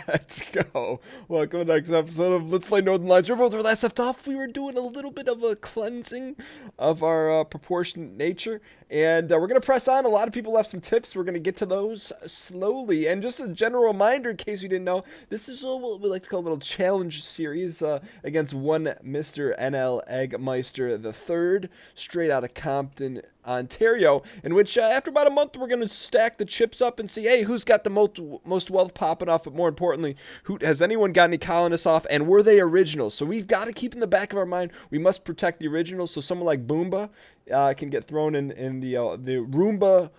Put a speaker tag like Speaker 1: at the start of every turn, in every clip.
Speaker 1: Let's go. Welcome to the next episode of Let's Play Northernlion. Remember where we last left off? We were doing a little bit of a cleansing of our proportionate nature. And we're going to press on. A lot of people left some tips. We're going to get to those slowly. And just a general reminder, in case you didn't know, this is what we like to call a little challenge series against one Mr. NL Eggmeister III, straight out of Compton, Ontario, in which after about a month we're going to stack the chips up and see, hey, who's got the most wealth popping off, but more importantly, who has anyone got any colonists off, and were they originals? So we've got to keep in the back of our mind, we must protect the originals. So someone like Boomba can get thrown in the Roomba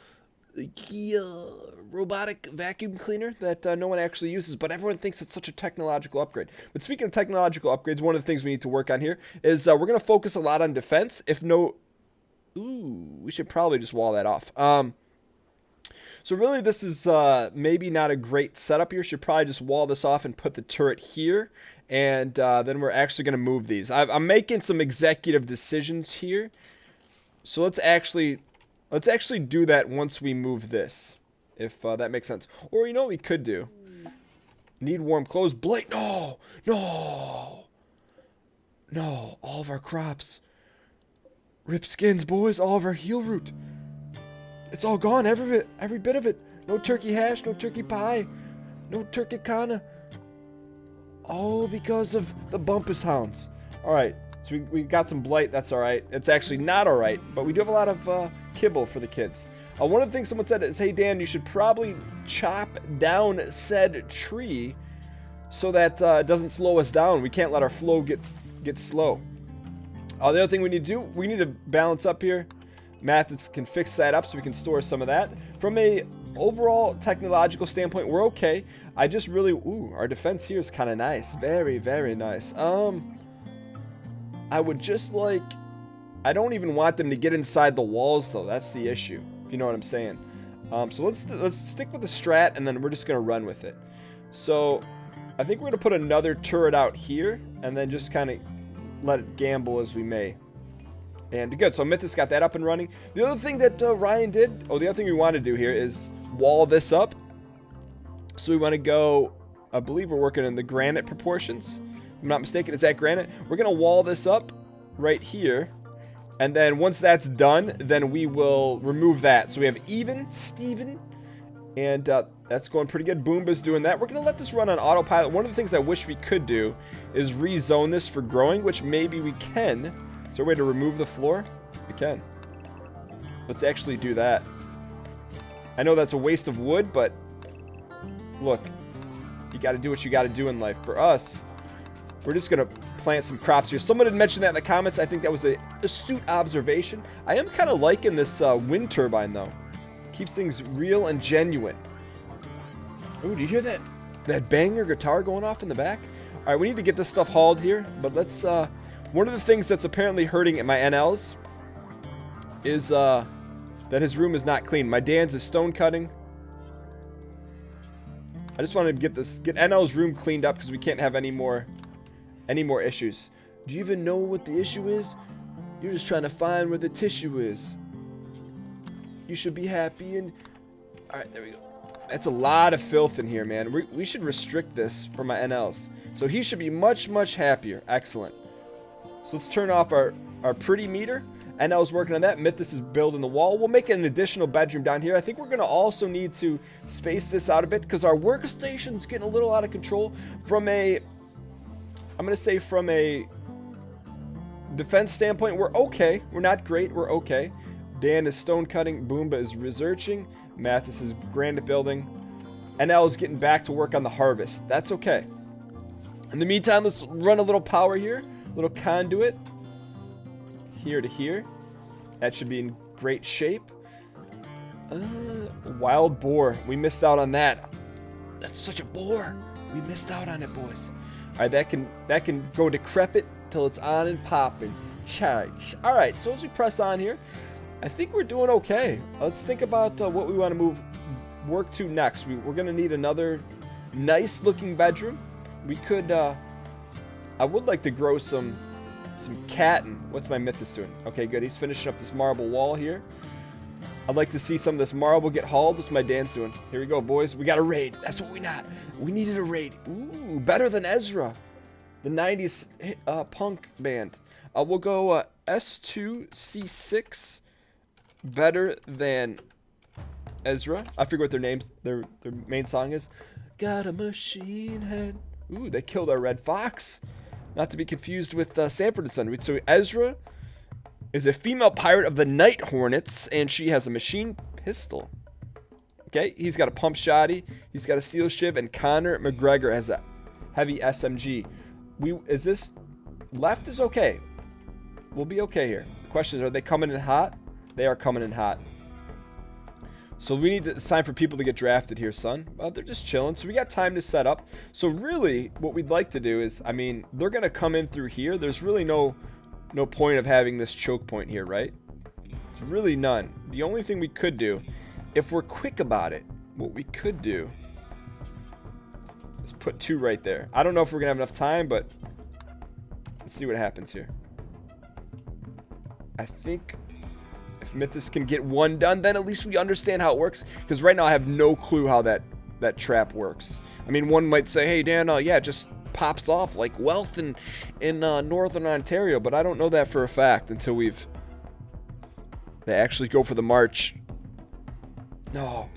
Speaker 1: robotic vacuum cleaner that no one actually uses, but everyone thinks it's such a technological upgrade. But speaking of technological upgrades, one of the things we need to work on here is we're going to focus a lot on defense. If no Ooh, we should probably just wall that off. So really this is maybe not a great setup here. Should probably just wall this off and put the turret here. And then we're actually going to move these. I'm making some executive decisions here. So let's actually do that once we move this. If that makes sense. Or you know what we could do? Need warm clothes. Blake, no! No! No, all of our crops. Rip skins, boys, all of our heel root. It's all gone, every bit of it. No turkey hash, no turkey pie, no turkey kana. All because of the bumpus hounds. Alright, so we got some blight, that's alright. It's actually not alright, but we do have a lot of kibble for the kids. One of the things someone said is, hey Dan, you should probably chop down said tree so that it doesn't slow us down. We can't let our flow get slow. The other thing we need to do, we need to balance up here. Mathas can fix that up so we can store some of that. From a overall technological standpoint, we're okay. I just really, our defense here is kind of nice. Very, very nice. I would just like, I don't even want them to get inside the walls though. That's the issue, if you know what I'm saying. So let's stick with the strat and then we're just going to run with it. So I think we're going to put another turret out here and then just kind of let it gamble as we may. And good, so Mathas got that up and running. The other thing that Ryan did, the other thing we want to do here is wall this up. So we want to go, I believe we're working in the granite proportions. If I'm not mistaken, is that granite? We're going to wall this up right here. And then once that's done, then we will remove that. So we have even, Steven, and that's going pretty good. Boomba's doing that. We're going to let this run on autopilot. One of the things I wish we could do is rezone this for growing, which maybe we can. Is there a way to remove the floor? We can. Let's actually do that. I know that's a waste of wood, but look, you got to do what you got to do in life. For us, we're just going to plant some crops here. Someone had mentioned that in the comments. I think that was an astute observation. I am kind of liking this wind turbine, though. Keeps things real and genuine. Oh, do you hear that banger guitar going off in the back? All right, we need to get this stuff hauled here, but let's one of the things that's apparently hurting at my NLs is that his room is not clean. My Dan's is stone cutting. I just wanted to get NL's room cleaned up because we can't have any more issues. Do you even know what the issue is? You're just trying to find where the tissue is. You should be happy and... Alright, there we go. That's a lot of filth in here, man. We should restrict this for my NLs. So he should be much, much happier. Excellent. So let's turn off our pretty meter. NL's working on that. Mathas is building the wall. We'll make an additional bedroom down here. I think we're going to also need to space this out a bit because our workstation's getting a little out of control. From a... I'm going to say from a defense standpoint, we're okay. We're not great. We're okay. Dan is stone cutting. Boomba is researching. Mathas is granite building. NL is getting back to work on the harvest. That's okay. In the meantime, let's run a little power here. A little conduit. Here to here. That should be in great shape. Wild boar. We missed out on that. That's such a bore. We missed out on it, boys. Alright, that can go decrepit till it's on and popping. Charge. Alright, so as we press on here, I think we're doing okay. Let's think about what we want to work to next. We're going to need another nice looking bedroom. We could, I would like to grow some cattin. What's my Mathas doing? Okay, good. He's finishing up this marble wall here. I'd like to see some of this marble get hauled. What's my Dan's doing? Here we go, boys. We got a raid. That's what we not. We needed a raid. Ooh, better than Ezra, the 90s punk band. We'll go S2C6. Better than Ezra. I forget what their names, their main song is. Got a machine head. Ooh, they killed our red fox. Not to be confused with Sanford & Son. So Ezra is a female pirate of the Night Hornets, and she has a machine pistol. Okay, he's got a pump shotty. He's got a steel shiv, and Conor McGregor has a heavy SMG. Is this left is okay. We'll be okay here. The question is, are they coming in hot? They are coming in hot. So we need to, it's time for people to get drafted here, son. They're just chilling. So we got time to set up. So really, what we'd like to do is, I mean, they're going to come in through here. There's really no point of having this choke point here, right? There's really none. The only thing we could do, if we're quick about it, what we could do is put 2 right there. I don't know if we're going to have enough time, but let's see what happens here. I think if Mathas can get 1 done, then at least we understand how it works. Because right now I have no clue how that trap works. I mean, one might say, hey, Dan, yeah, it just pops off like wealth in Northern Ontario. But I don't know that for a fact until they actually go for the march. No.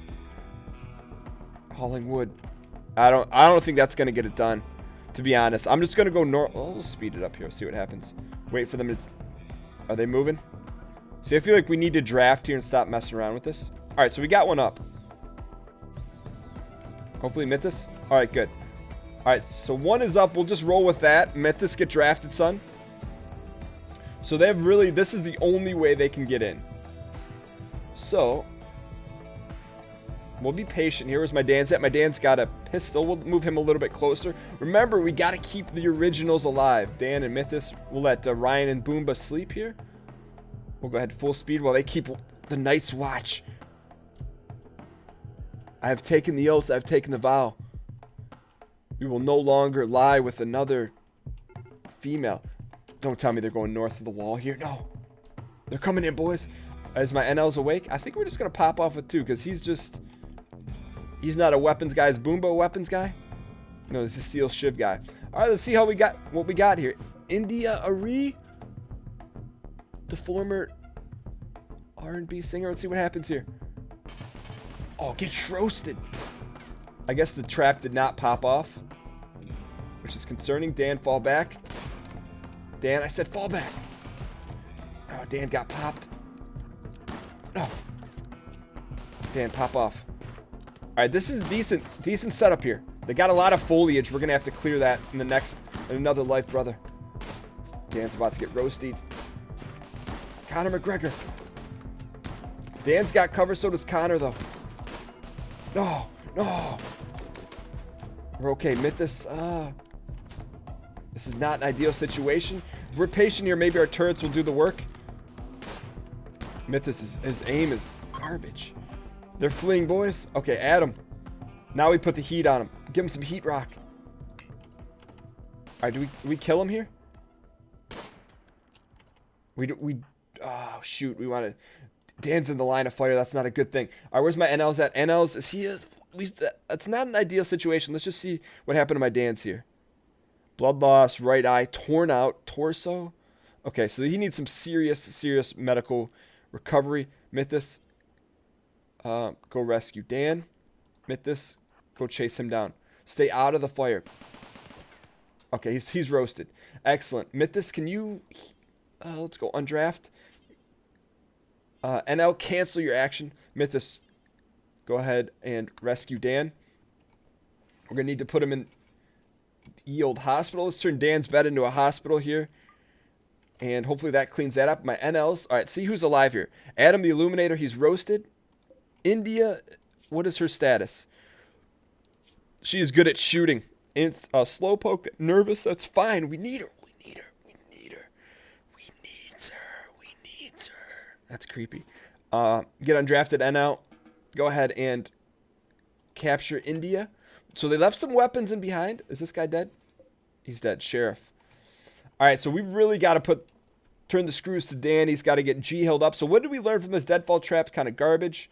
Speaker 1: Hauling wood. I don't think that's going to get it done, to be honest. I'm just going to go north. Oh, we'll speed it up here. See what happens. Wait for them to... Are they moving? See, I feel like we need to draft here and stop messing around with this. All right, so we got one up. Hopefully Mathas. All right, good. All right, so 1 is up. We'll just roll with that. Mathas get drafted, son. So they have really, this is the only way they can get in. So we'll be patient here. Where's my Dan's at? My Dan's got a pistol. We'll move him a little bit closer. Remember, we got to keep the originals alive. Dan and Mathas. We'll let Ryan and Boomba sleep here. We'll go ahead full speed while they keep the Night's Watch. I have taken the oath. I have taken the vow. We will no longer lie with another female. Don't tell me they're going north of the wall here. No. They're coming in, boys. Is my NL's awake? I think we're just going to pop off with 2 because he's not a weapons guy. Is Boomba a weapons guy? No, this is Steel Shiv guy. All right, let's see what we got here. India Ari, the former R&B singer. Let's see what happens here. Oh, get roasted. I guess the trap did not pop off, which is concerning. Dan, fall back. Dan, I said fall back. Oh, Dan got popped. No. Dan, pop off. All right, this is decent setup here. They got a lot of foliage. We're gonna have to clear that in another life, brother. Dan's about to get roasted. Conor McGregor. Dan's got cover, so does Conor, though. No. We're okay. Mathas, this is not an ideal situation. If we're patient here, maybe our turrets will do the work. Mathas, his aim is garbage. They're fleeing, boys. Okay, add him. Now we put the heat on him. Give him some heat rock. All right, do we kill him here? Oh, shoot. We want to... Dan's in the line of fire. That's not a good thing. All right, where's my NL's at? NL's, is he... That's not an ideal situation. Let's just see what happened to my Dan's here. Blood loss, right eye, torn out, torso. Okay, so he needs some serious medical recovery. Mathas, go rescue Dan. Mathas, go chase him down. Stay out of the fire. Okay, he's roasted. Excellent. Mathas, can you... let's go undraft. NL, cancel your action. Mathas, go ahead and rescue Dan. We're going to need to put him in ye old hospital. Let's turn Dan's bed into a hospital here. And hopefully that cleans that up. My NLs. All right, see who's alive here. Adam the Illuminator, he's roasted. India, what is her status? She is good at shooting. It's a slowpoke, nervous. That's fine. We need her. That's creepy. Get undrafted NL. Go ahead and capture India. So they left some weapons in behind. Is this guy dead? He's dead. Sheriff. All right, so we really got to put turn the screws to Dan. He's got to get G healed up. So what did we learn from this deadfall trap? Kind of garbage.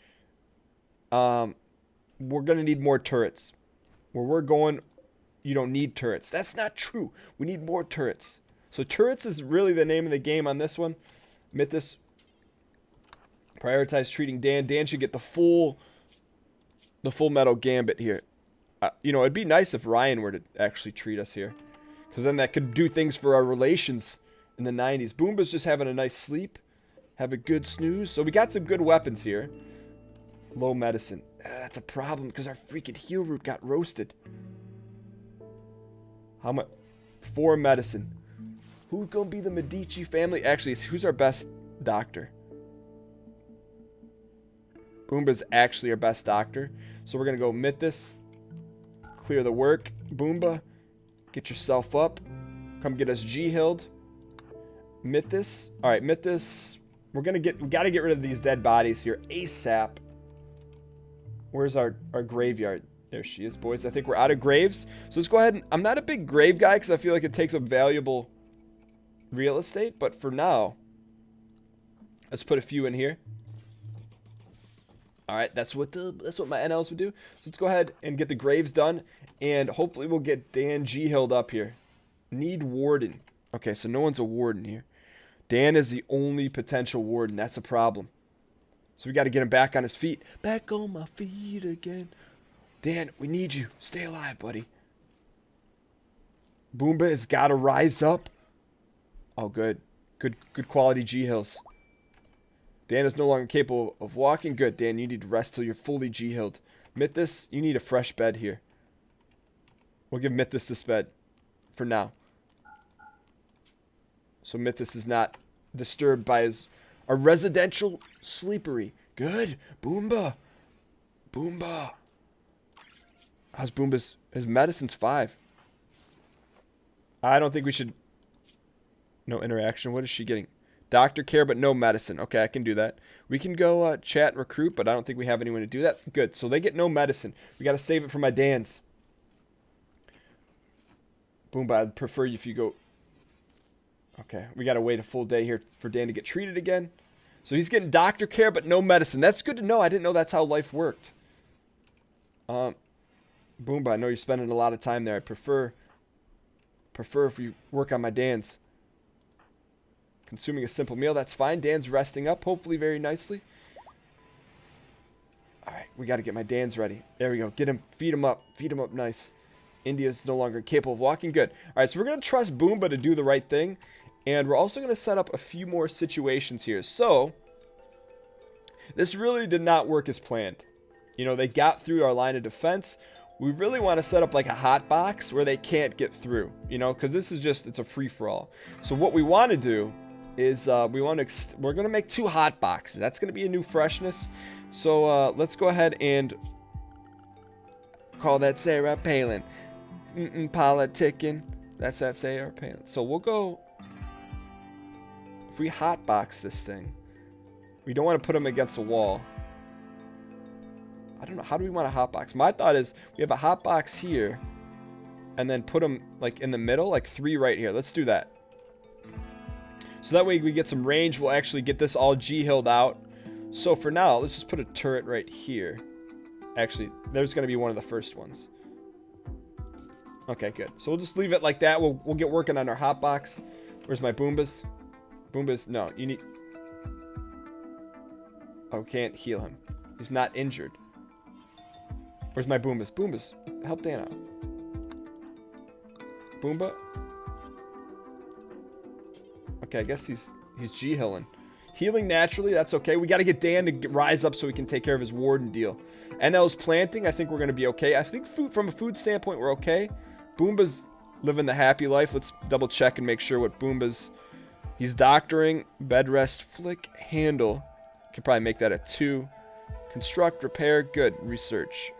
Speaker 1: We're going to need more turrets. Where we're going, you don't need turrets. That's not true. We need more turrets. So turrets is really the name of the game on this one. Mathas, prioritize treating Dan. Dan should get the full metal gambit here. You know, it'd be nice if Ryan were to actually treat us here. Because then that could do things for our relations in the 90s. Boomba's just having a nice sleep. Have a good snooze. So we got some good weapons here. Low medicine. That's a problem because our freaking heal root got roasted. How much? 4 medicine. Who's going to be the Medici family? Actually, who's our best doctor? Boomba's actually our best doctor. So we're going to go Mathas. Clear the work. Boomba, get yourself up. Come get us G-Hilled. Mathas. Alright, Mathas. We got to get rid of these dead bodies here ASAP. Where's our graveyard? There she is, boys. I think we're out of graves. So let's go ahead and... I'm not a big grave guy because I feel like it takes up valuable real estate. But for now, let's put a few in here. Alright, that's what my NLs would do. So let's go ahead and get the graves done. And hopefully we'll get Dan G-Hilled up here. Need warden. Okay, so no one's a warden here. Dan is the only potential warden. That's a problem. So we got to get him back on his feet. Back on my feet again. Dan, we need you. Stay alive, buddy. Boomba has got to rise up. Oh, good. Good quality G-Hills. Dan is no longer capable of walking. Good, Dan, you need to rest till you're fully G-Hilled. Mathas, you need a fresh bed here. We'll give Mathas this bed for now. So Mathas is not disturbed by a residential sleepery. Good. Boomba. Boomba. How's Boomba's? His medicine's 5. I don't think we should... No interaction. What is she getting? Doctor care, but no medicine. Okay, I can do that. We can go chat and recruit, but I don't think we have anyone to do that. Good. So they get no medicine. We got to save it for my Dans. Boomba, I'd prefer if you go... Okay, we got to wait a full day here for Dan to get treated again. So he's getting doctor care, but no medicine. That's good to know. I didn't know that's how life worked. Boomba, I know you're spending a lot of time there. I prefer if you work on my Dans. Consuming a simple meal, that's fine. Dan's resting up, hopefully very nicely. Alright, we got to get my Dans ready. There we go. Get him, feed him up. Feed him up nice. India's no longer capable of walking. Good. Alright, so we're going to trust Boomba to do the right thing. And we're also going to set up a few more situations here. So, this really did not work as planned. You know, they got through our line of defense. We really want to set up like a hot box where they can't get through. You know, because this is just, it's a free-for-all. So what we want to do is we're going to make 2 hot boxes. That's going to be a new freshness. So let's go ahead and call that Sarah Palin. Politicking. That's that Sarah Palin. So we'll go... If we hotbox this thing, we don't want to put them against a wall. I don't know. How do we want a hotbox? My thought is we have a hotbox here and then put them like in the middle, like 3 right here. Let's do that. So that way we get some range. We'll actually get this all G-Hilled out. So for now, let's just put a turret right here. Actually, there's going to be one of the first ones. Okay, good. So we'll just leave it like that. We'll get working on our hotbox. Where's my Boombas? Boombas, no, you need... Oh, can't heal him. He's not injured. Where's my Boombas? Boombas, help Dan out. Boomba? Okay, I guess he's G-Hilling. Healing naturally, that's okay. We got to get Dan to rise up so we can take care of his warden deal. NL's planting, I think we're going to be okay. I think from a food standpoint, we're okay. Boomba's living the happy life. Let's double check and make sure what Boomba's... He's doctoring, bed rest, flick, handle. Can probably make that a 2. Construct, repair, good. Research.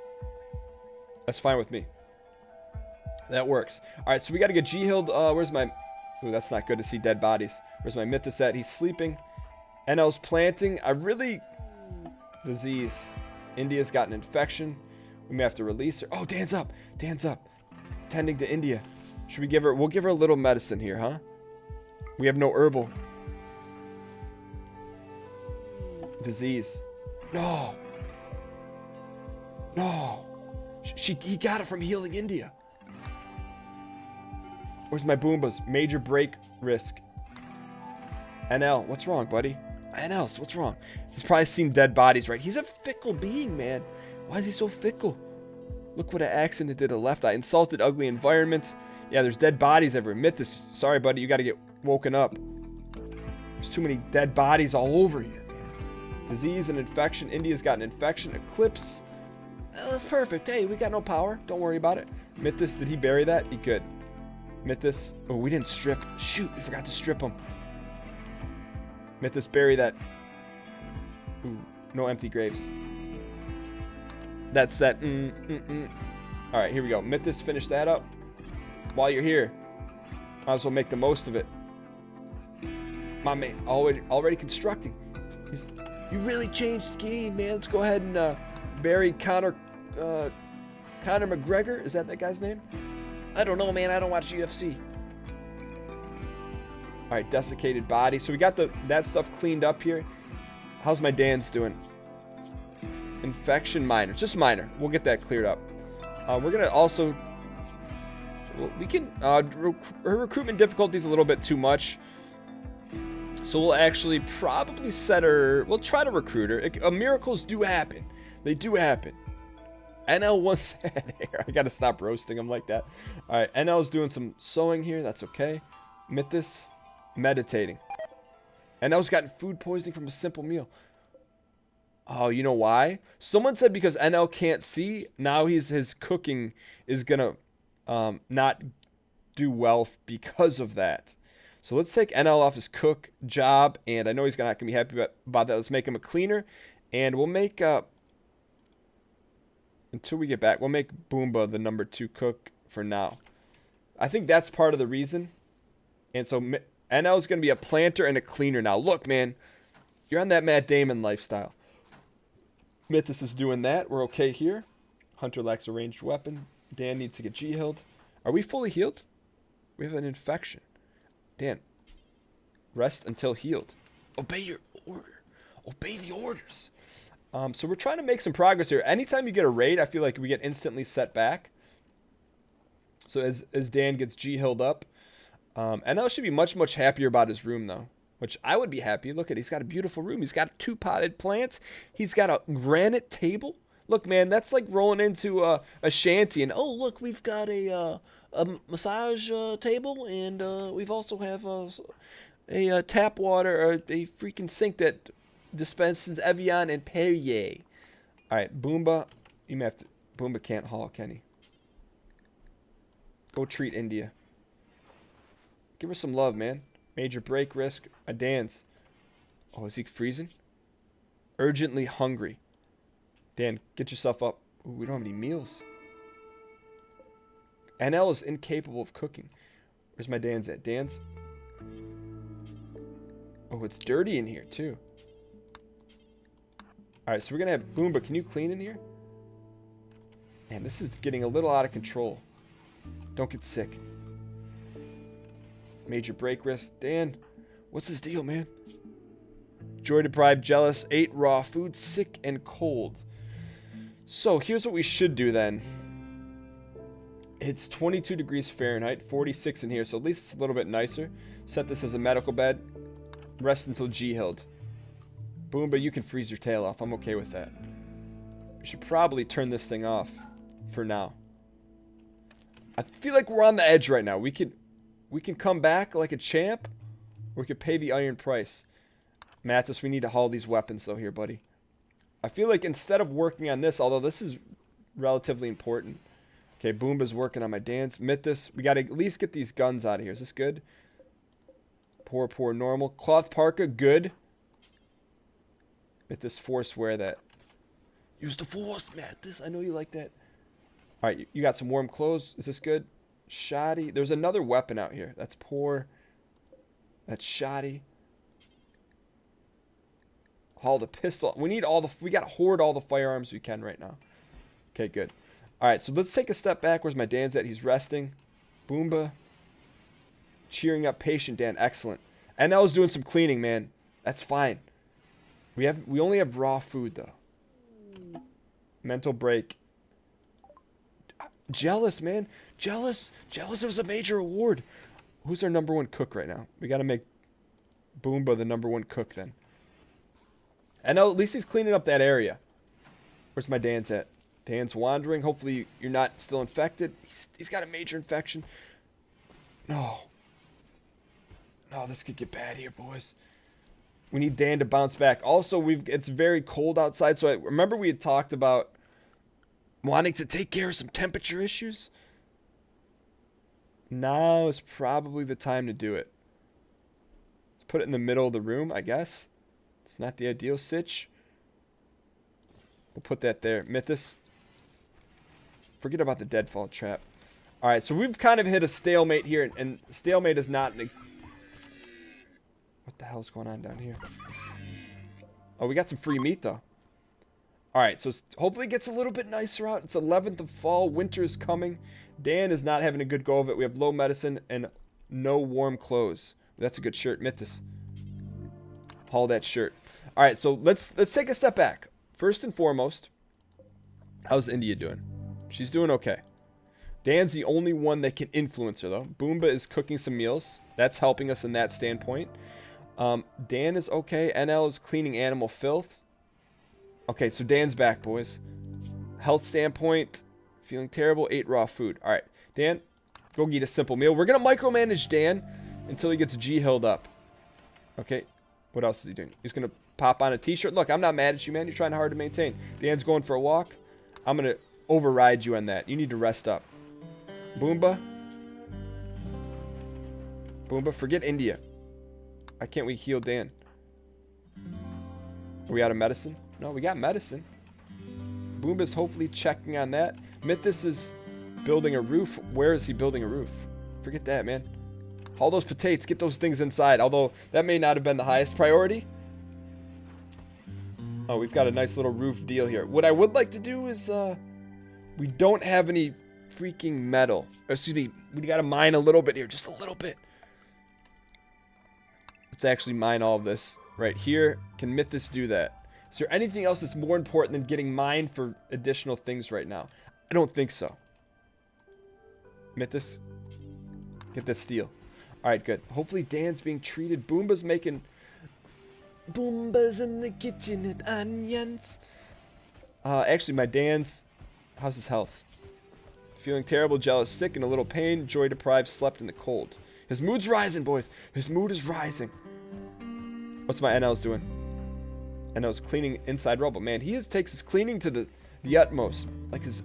Speaker 1: That's fine with me. That works. Alright, so we got to get G-Hilled. Where's my... Ooh, that's not good to see dead bodies. Where's my Mathas at? He's sleeping. NL's planting. I really... Disease. India's got an infection. We may have to release her. Oh, Dan's up. Dan's up. Tending to India. Should we give her... We'll give her a little medicine here, huh? We have no herbal. Disease. No. No. He got it from healing India. Where's my Boombas? Major break risk. NL, what's wrong, buddy? NL, what's wrong? He's probably seen dead bodies, right? He's a fickle being, man. Why is he so fickle? Look what an accident did to the left eye. Insulted, ugly environment. Yeah, there's dead bodies everywhere. Mathas, sorry, buddy, you got to get woken up. There's too many dead bodies all over here, man. Disease and infection. India's got an infection. Eclipse. Oh, that's perfect. Hey, we got no power. Don't worry about it. Mathas, did he bury that? He could. Mathas. Oh, we didn't strip. Shoot, we forgot to strip him. Mathas, bury that. Ooh, no empty graves. That's that. All right, here we go. Mathas, finish that up. While you're here, might as well make the most of it. My man, already constructing. You really changed the game, man. Let's go ahead and bury Conor McGregor. Is that guy's name? I don't know, man. I don't watch UFC. All right, desiccated body. So we got that stuff cleaned up here. How's my Dan's doing? Infection minor, just minor. We'll get that cleared up. We're gonna also, we can her recruitment difficulty is a little bit too much. So we'll actually probably set her. We'll try to recruit her. Miracles do happen. They do happen. NL wants that hair. I gotta stop roasting him like that. All right, NL's doing some sewing here. That's okay. Mathas, meditating. NL's gotten food poisoning from a simple meal. Oh, you know why? Someone said because NL can't see, now his cooking is gonna not do well because of that. So let's take NL off his cook job, and I know he's not gonna be happy about that. Let's make him a cleaner, and we'll make until we get back, we'll make Boomba the number 2 cook for now. I think that's part of the reason. And so NL is gonna be a planter and a cleaner now. Look, man, you're on that Matt Damon lifestyle. Mathas is doing that. We're okay here. Hunter lacks a ranged weapon. Dan needs to get G-healed. Are we fully healed? We have an infection. Dan, rest until healed. Obey your order. Obey the orders. So we're trying to make some progress here. Anytime you get a raid, I feel like we get instantly set back. So as Dan gets G-healed up. NL should be much, much happier about his room, though. Which I would be happy. Look at, he's got a beautiful room. He's got 2 potted plants. He's got a granite table. Look, man, that's like rolling into a shanty. And, oh, look, we've got a massage table. And we've also have a tap water or a freaking sink that dispenses Evian and Perrier. All right, Boomba. You may have to. Boomba can't haul, can he? Go treat India. Give her some love, man. Major break risk. A dance. Oh, is he freezing? Urgently hungry. Dan, get yourself up. Ooh, we don't have any meals. NL is incapable of cooking. Where's my Dan's at? Dan's? Oh, it's dirty in here, too. Alright, so we're going to have Boomba. Can you clean in here? Man, this is getting a little out of control. Don't get sick. Major break risk. Dan, what's his deal, man? Joy deprived, jealous, ate raw food, sick and cold. So here's what we should do then. It's 22 degrees Fahrenheit, 46 in here, so at least it's a little bit nicer. Set this as a medical bed. Rest until G-healed. Boomba, you can freeze your tail off. I'm okay with that. We should probably turn this thing off for now. I feel like we're on the edge right now. We can come back like a champ, or we could pay the iron price. Mathas, we need to haul these weapons though here, buddy. I feel like instead of working on this, although this is relatively important. Okay, Boomba's working on my dance. Mathas, we got to at least get these guns out of here. Is this good? Poor, normal. Cloth parka, good. Mathas, force wear that. Use the force, Mathas. I know you like that. All right, you got some warm clothes. Is this good? Shoddy. There's another weapon out here. That's poor. That's shoddy. Haul the pistol. We need all the. We got to hoard all the firearms we can right now. Okay, good. All right, so let's take a step back. Where's my Dan's at? He's resting. Boomba. Cheering up patient Dan. Excellent. NL's doing some cleaning, man. That's fine. We only have raw food though. Mental break. Jealous, man. Jealous. Jealous. It was a major award. Who's our number 1 cook right now? We got to make Boomba the number 1 cook then. And now at least he's cleaning up that area. Where's my Dan's at? Dan's wandering. Hopefully you're not still infected. He's got a major infection. No. No, this could get bad here, boys. We need Dan to bounce back. Also, it's very cold outside. So remember we had talked about wanting to take care of some temperature issues? Now is probably the time to do it. Let's put it in the middle of the room, I guess. It's not the ideal sitch. We'll put that there. Mathas. Forget about the deadfall trap. Alright, so we've kind of hit a stalemate here. And stalemate is not... What the hell's going on down here? Oh, we got some free meat, though. Alright, so hopefully it gets a little bit nicer out. It's 11th of fall. Winter is coming. Dan is not having a good go of it. We have low medicine and no warm clothes. That's a good shirt. Mathas. Haul that shirt. Alright, so let's take a step back. First and foremost, how's India doing? She's doing okay. Dan's the only one that can influence her, though. Boomba is cooking some meals. That's helping us in that standpoint. Dan is okay. NL is cleaning animal filth. Okay, so Dan's back, boys. Health standpoint, feeling terrible. 8 raw food. All right, Dan, go eat a simple meal. We're going to micromanage Dan until he gets G-hilled up. Okay, what else is he doing? He's going to pop on a t-shirt. Look, I'm not mad at you, man. You're trying hard to maintain. Dan's going for a walk. I'm going to override you on that. You need to rest up. Boomba. Boomba, forget India. Why can't we heal Dan? Are we out of medicine? No, we got medicine. Boomba's hopefully checking on that. Mathas is building a roof. Where is he building a roof? Forget that, man. All those potatoes, get those things inside. Although, that may not have been the highest priority. Oh, we've got a nice little roof deal here. What I would like to do is, we don't have any freaking metal. Excuse me, we gotta mine a little bit here. Just a little bit. Let's actually mine all of this right here. Can Mathas do that? Is there anything else that's more important than getting mined for additional things right now? I don't think so. Mathas, get that steel. Alright, good. Hopefully Dan's being treated. Boomba's making... Boomba's in the kitchen with onions. Actually, my Dan's... How's his health? Feeling terrible, jealous, sick, and a little pain. Joy deprived, slept in the cold. His mood's rising, boys. His mood is rising. What's my NL's doing? NL's cleaning inside rubble. Man, takes his cleaning to the utmost. Like his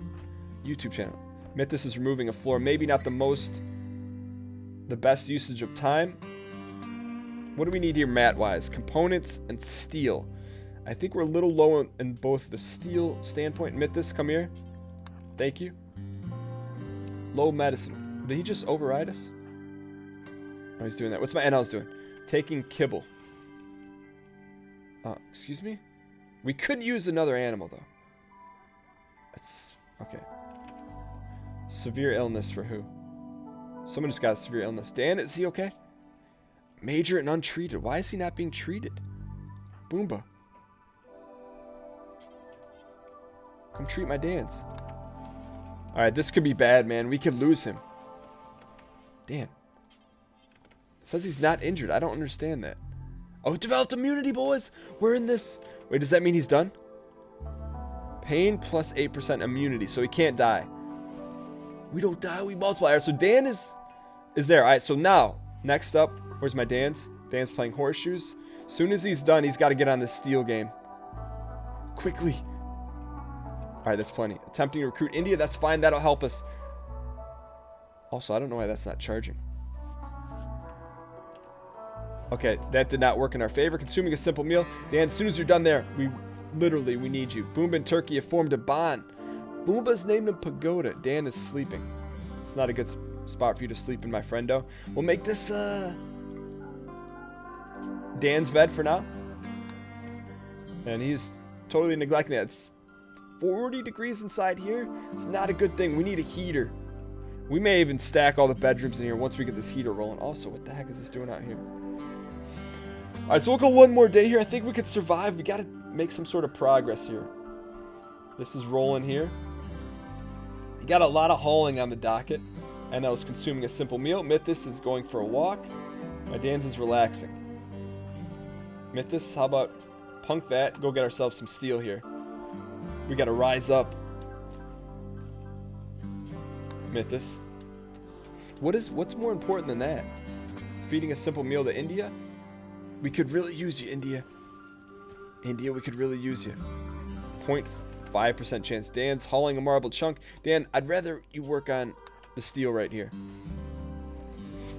Speaker 1: YouTube channel. Mathas is removing a floor. Maybe not the best usage of time. What do we need here mat-wise? Components and steel. I think we're a little low in both the steel standpoint. Mathas, come here. Thank you. Low medicine. Did he just override us? Oh, he's doing that. What's my NL's doing? Taking kibble. Excuse me? We could use another animal, though. That's... Okay. Severe illness for who? Someone just got a severe illness. Dan, is he okay? Major and untreated. Why is he not being treated? Boomba. Come treat my Dan's. Alright, this could be bad, man. We could lose him. Dan. It says he's not injured. I don't understand that. Oh, developed immunity, boys. We're in this. Wait, does that mean he's done? Pain plus 8% immunity, so he can't die. We don't die, we multiply. So Dan is there. All right, so now, next up, where's my Dan's? Dan's playing horseshoes. As soon as he's done, he's got to get on this steel game. Quickly. All right, that's plenty. Attempting to recruit India, that's fine. That'll help us. Also, I don't know why that's not charging. Okay, that did not work in our favor. Consuming a simple meal. Dan, as soon as you're done there, we need you. Boomba and Turkey have formed a bond. Boomba's named him Pagoda. Dan is sleeping. It's not a good spot for you to sleep in, my friendo. We'll make this, Dan's bed for now. And he's totally neglecting that. It's 40 degrees inside here. It's not a good thing. We need a heater. We may even stack all the bedrooms in here once we get this heater rolling. Also, what the heck is this doing out here? Alright, so we'll go one more day here. I think we could survive. We gotta make some sort of progress here. This is rolling here. You got a lot of hauling on the docket. And I was consuming a simple meal. Mathas is going for a walk. My Dan's is relaxing. Mathas, how about punk that? Go get ourselves some steel here. We gotta rise up. Mathas. What's more important than that? Feeding a simple meal to India? We could really use you, India. India, we could really use you. 0.5% chance. Dan's hauling a marble chunk. Dan, I'd rather you work on the steel right here.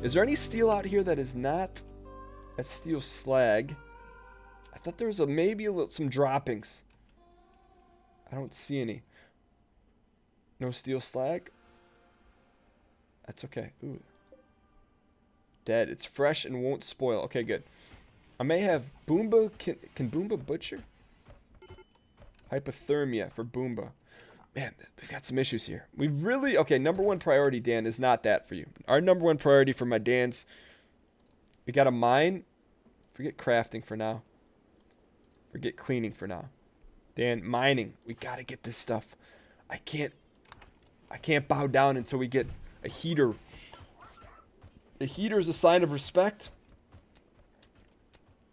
Speaker 1: Is there any steel out here that is not a steel slag? I thought there was maybe some droppings. I don't see any. No steel slag? That's okay. Ooh. Dead. It's fresh and won't spoil. Okay, good. I may have Boomba. Can Boomba butcher? Hypothermia for Boomba. Man, we've got some issues here. We really... Okay, number one priority, Dan, is not that for you. Our number one priority for my Dans... We got to mine. Forget crafting for now. Forget cleaning for now. Dan, mining. We got to get this stuff. I can't bow down until we get a heater. A heater is a sign of respect.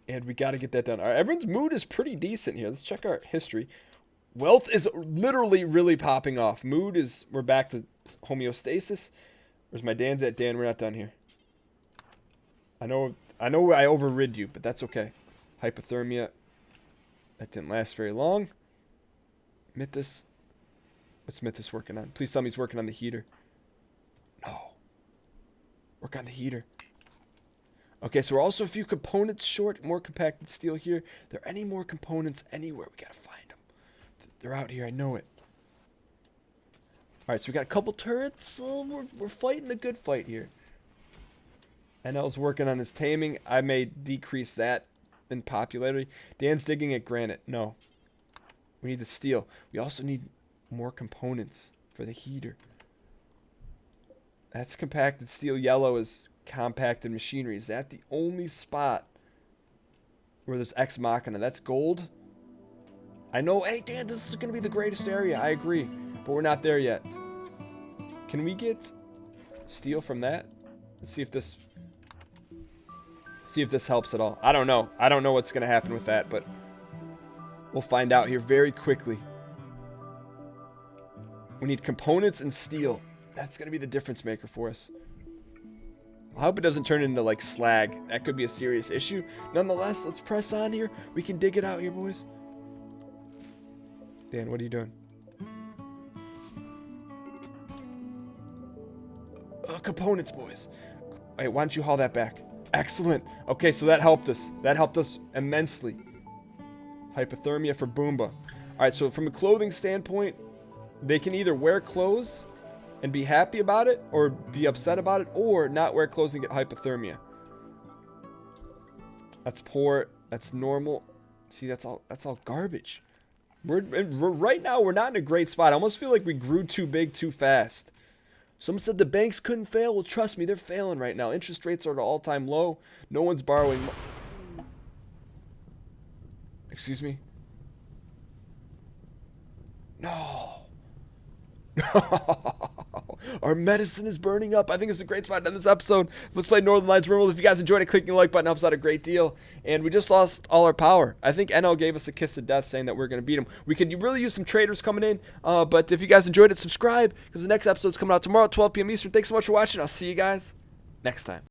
Speaker 1: And we got to get that done. All right, everyone's mood is pretty decent here. Let's check our history. Wealth is literally really popping off. Mood is... We're back to homeostasis. Where's my Dan's at? Dan, we're not done here. I know I overrid you, but that's okay. Hypothermia. That didn't last very long. Mathas. What's Mathas working on? Please tell me he's working on the heater. No. Work on the heater. Okay, so we're also a few components short. More compacted steel here. Are there any more components anywhere? We gotta find them. They're out here. I know it. Alright, so we got a couple turrets. So we're fighting a good fight here. NL's working on his taming. I may decrease that in popularity. Dan's digging at granite. No. We need the steel. We also need more components for the heater. That's compacted steel. Yellow is compacted machinery. Is that the only spot where there's Ex Machina? That's gold. I know. Hey, Dan, this is going to be the greatest area. I agree. But we're not there yet. Can we get steel from that? Let's see if this... See if this helps at all. I don't know. I don't know what's going to happen with that, but we'll find out here very quickly. We need components and steel. That's going to be the difference maker for us. I hope it doesn't turn into like slag. That could be a serious issue. Nonetheless, let's press on here. We can dig it out here, boys. Dan, what are you doing? Components, boys. Wait, why don't you haul that back? Excellent. Okay, so that helped us. That helped us immensely. Hypothermia for Boomba. Alright, so from a clothing standpoint, they can either wear clothes and be happy about it, or be upset about it, or not wear clothes and get hypothermia. That's poor. That's normal. See, that's all garbage. We're right now, we're not in a great spot. I almost feel like we grew too big too fast. Someone said the banks couldn't fail. Well, trust me, they're failing right now. Interest rates are at an all-time low. No one's borrowing. Excuse me? No. Our medicine is burning up. I think it's a great spot to end this episode. Let's play Northernlion's RimWorld. If you guys enjoyed it, clicking the like button helps out a great deal. And we just lost all our power. I think NL gave us a kiss of death saying that we're going to beat him. We could really use some traders coming in. But if you guys enjoyed it, subscribe, because the next episode's coming out tomorrow at 12 p.m. Eastern. Thanks so much for watching. I'll see you guys next time.